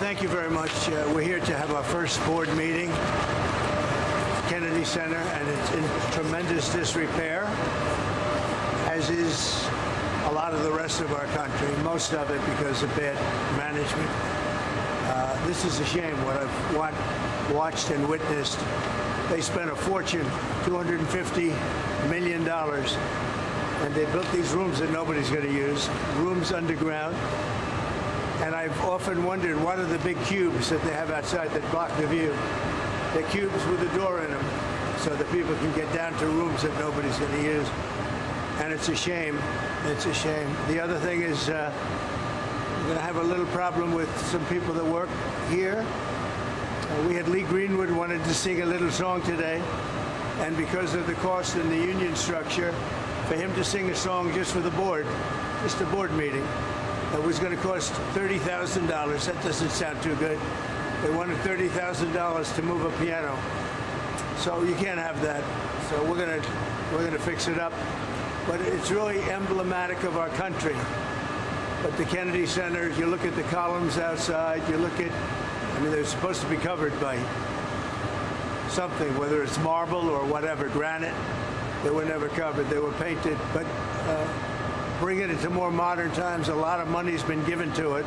Thank you very much. We're here to have our first board meeting, Kennedy Center, and it's in tremendous disrepair, as is a lot of the rest of our country, most of it because of bad management. This is a shame what I've watched and witnessed. They spent a fortune, $250 million, and they built these rooms that nobody's going to use, rooms underground. And I've often wondered, what are the big cubes that they have outside that block the view? They're cubes with a door in them so that people can get down to rooms that nobody's going to use. And it's a shame. It's a shame. The other thing is we're going to have a little problem with some people that work here. We had Lee Greenwood wanted to sing a little song today, and because of the cost in the union structure, for him to sing a song just for the board, just a board meeting, it was going to cost $30,000. That doesn't sound too good. They wanted $30,000 to move a piano, so you can't have that. So we're going to fix it up. But it's really emblematic of our country. But the Kennedy Center, you look at the columns outside, you look at, I mean, they're supposed to be covered by something, whether it's marble or whatever, granite. They were never covered. They were painted. But bringing it to more modern times, a lot of money's been given to it,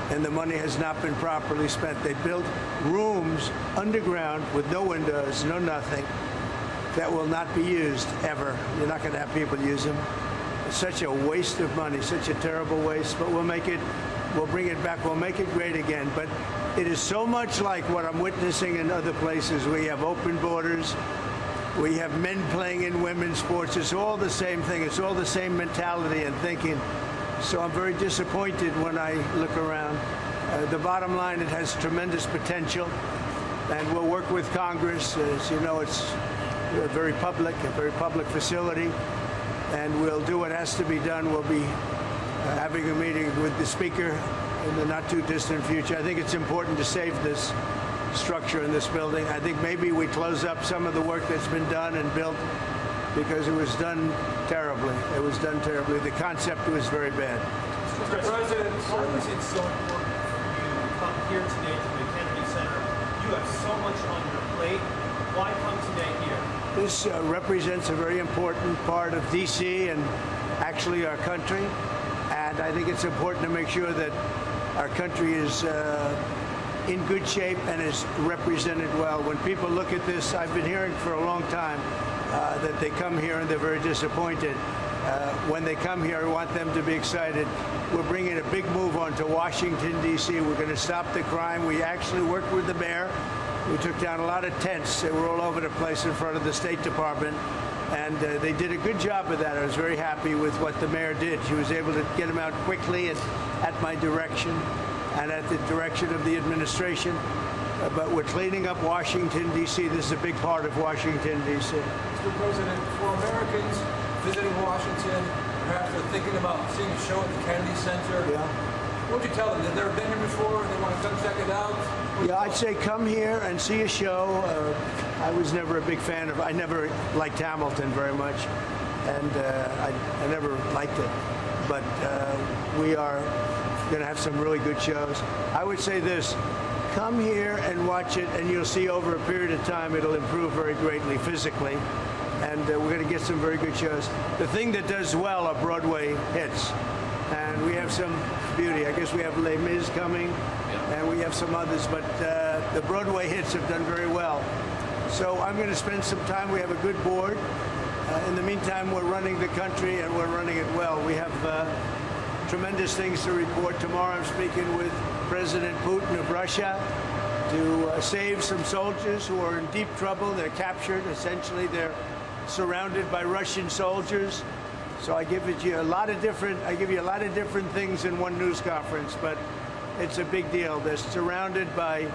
and the money has not been properly spent. They built rooms underground with no windows, no nothing, that will not be used ever. You're not going to have people use them. It's such a waste of money, such a terrible waste, but we'll bring it back, we'll make it great again. But it is so much like what I'm witnessing in other places. We have open borders. We have men playing in women's sports. It's all the same thing. It's all the same mentality and thinking. So I'm very disappointed when I look around. The bottom line, it has tremendous potential, and we'll work with Congress. As you know, it's a very public facility, and we'll do what has to be done. We'll be having a meeting with the Speaker in the not-too-distant future. I think it's important to save this structure in this building. I think maybe we close up some of the work that's been done and built because it was done terribly. It was done terribly. The concept was very bad. Mr. President, why was it so important for you to come here today to the Kennedy Center? You have so much on your plate. Why come today here? This represents a very important part of D.C. and actually our country. And I think it's important to make sure that our country is in good shape and is represented well. When people look at this, I've been hearing for a long time that they come here and they're very disappointed. When they come here, I want them to be excited. We're bringing a big move onto Washington, D.C. We're going to stop the crime. We actually worked with the mayor. We took down a lot of tents. They were all over the place in front of the State Department. And they did a good job of that. I was very happy with what the mayor did. She was able to get them out quickly and at my direction and at the direction of the administration. But we're cleaning up Washington, D.C. This is a big part of Washington, D.C. Mr. President, for Americans visiting Washington, perhaps they're thinking about seeing a show at the Kennedy Center. Yeah. What would you tell them? They've never been here before, they want to come check it out? Yeah, I'd say come here and see a show. I was never a big fan of, I never liked Hamilton very much, and I never liked it. But we are going to have some really good shows. I would say this, come here and watch it, and you'll see over a period of time it'll improve very greatly physically, and we're going to get some very good shows. The thing that does well are Broadway hits, and we have some beauty. I guess we have Les Mis coming, and we have some others, but the Broadway hits have done very well. So I'm going to spend some time. We have a good board. In the meantime, we're running the country, and we're running it well. We have tremendous things to report. Tomorrow I'm speaking with President Putin of Russia to save some soldiers who are in deep trouble. They're captured. Essentially, they're surrounded by Russian soldiers. So I give you a lot of different things in one news conference, but it's a big deal. They're surrounded by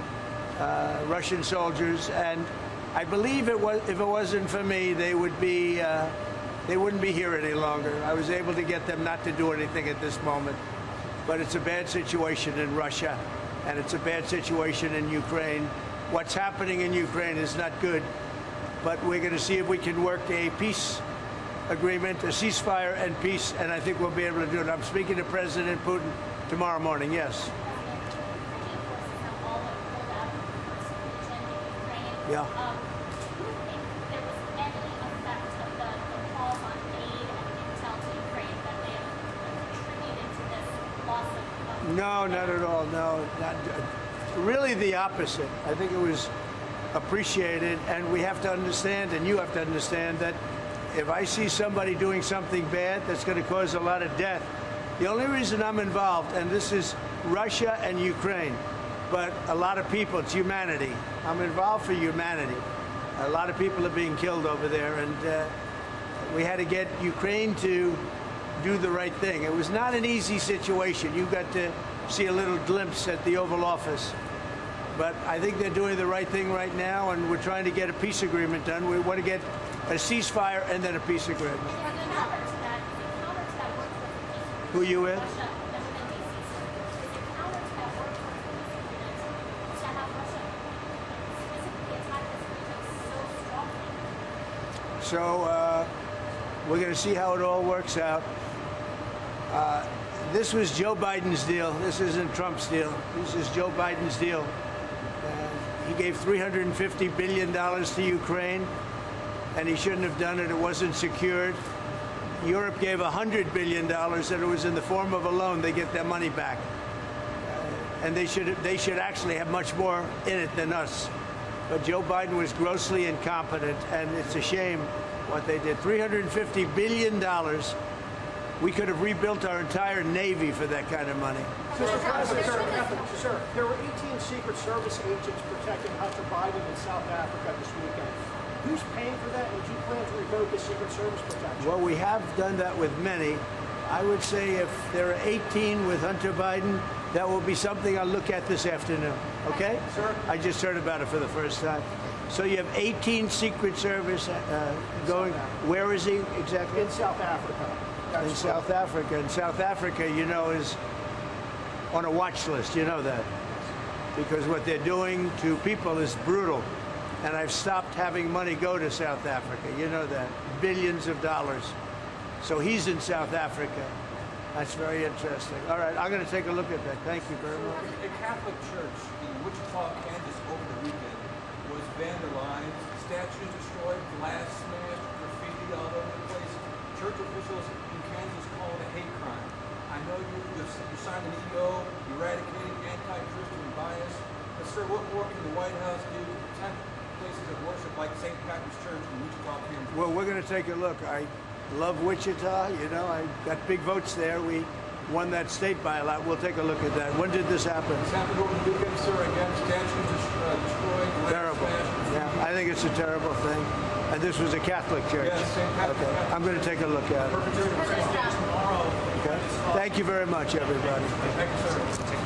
Russian soldiers, and I believe if it wasn't for me, they wouldn't be here any longer. I was able to get them not to do anything at this moment. But it's a bad situation in Russia, and it's a bad situation in Ukraine. What's happening in Ukraine is not good, but we're going to see if we can work a peace agreement, a ceasefire and peace, and I think we'll be able to do it. I'm speaking to President Putin tomorrow morning, yes. Yeah. Do you think there was any effect of the calls on aid and intel to Ukraine that may have contributed to this loss of No, not at all. No, not, really the opposite. I think it was appreciated, and we have to understand, and you have to understand, that if I see somebody doing something bad that's going to cause a lot of death, the only reason I'm involved, and this is Russia and Ukraine, but a lot of people, it's humanity. I'm involved for humanity. A lot of people are being killed over there, and we had to get Ukraine to do the right thing. It was not an easy situation. You got to see a little glimpse at the Oval Office. But I think they're doing the right thing right now, and we're trying to get a peace agreement done. We want to get a ceasefire and then a peace agreement. Who you with? So we're going to see how it all works out. This was Joe Biden's deal. This isn't Trump's deal. This is Joe Biden's deal. He gave $350 billion to Ukraine, and he shouldn't have done it. It wasn't secured. Europe gave $100 billion, and it was in the form of a loan. They get their money back. And they should actually have much more in it than us. But Joe Biden was grossly incompetent, and it's a shame what they did. $350 billion. We could have rebuilt our entire Navy for that kind of money. Mr. President, sir, there were 18 Secret Service agents protecting Hunter Biden in South Africa this weekend. Who's paying for that, and do you plan to revoke the Secret Service protection? Well, we have done that with many. I would say if there are 18 with Hunter Biden, that will be something I'll look at this afternoon. Okay? Sir? I just heard about it for the first time. So you have 18 Secret Service going. Where is he exactly? In South Africa. In South Africa. And South Africa, you know, is on a watch list. You know that. Because what they're doing to people is brutal. And I've stopped having money go to South Africa. You know that. Billions of dollars. So he's in South Africa. That's very interesting. All right, I'm going to take a look at that. Thank you very much. A Catholic church in Wichita, Kansas over the weekend was vandalized, statues destroyed, glass smashed, graffiti all over the place. Church officials in Kansas call it a hate crime. I know you signed an EO eradicating anti-Christian bias, but sir, what more can the White House do to protect places of worship like St. Patrick's Church in Wichita, Kansas? Well, we're going to take a look. I love Wichita. You know, I got big votes there. We won that state by a lot. We'll take a look at that. When did this happen? This happened over the weekend, sir. Again, statues destroyed, glass Terrible. smashed. Yeah, I think it's a terrible thing. And this was a Catholic church. Yes, St. Patrick's. Okay, I'm going to take a look at it. Tomorrow. Okay. Thank you very much, everybody. Thank you, sir.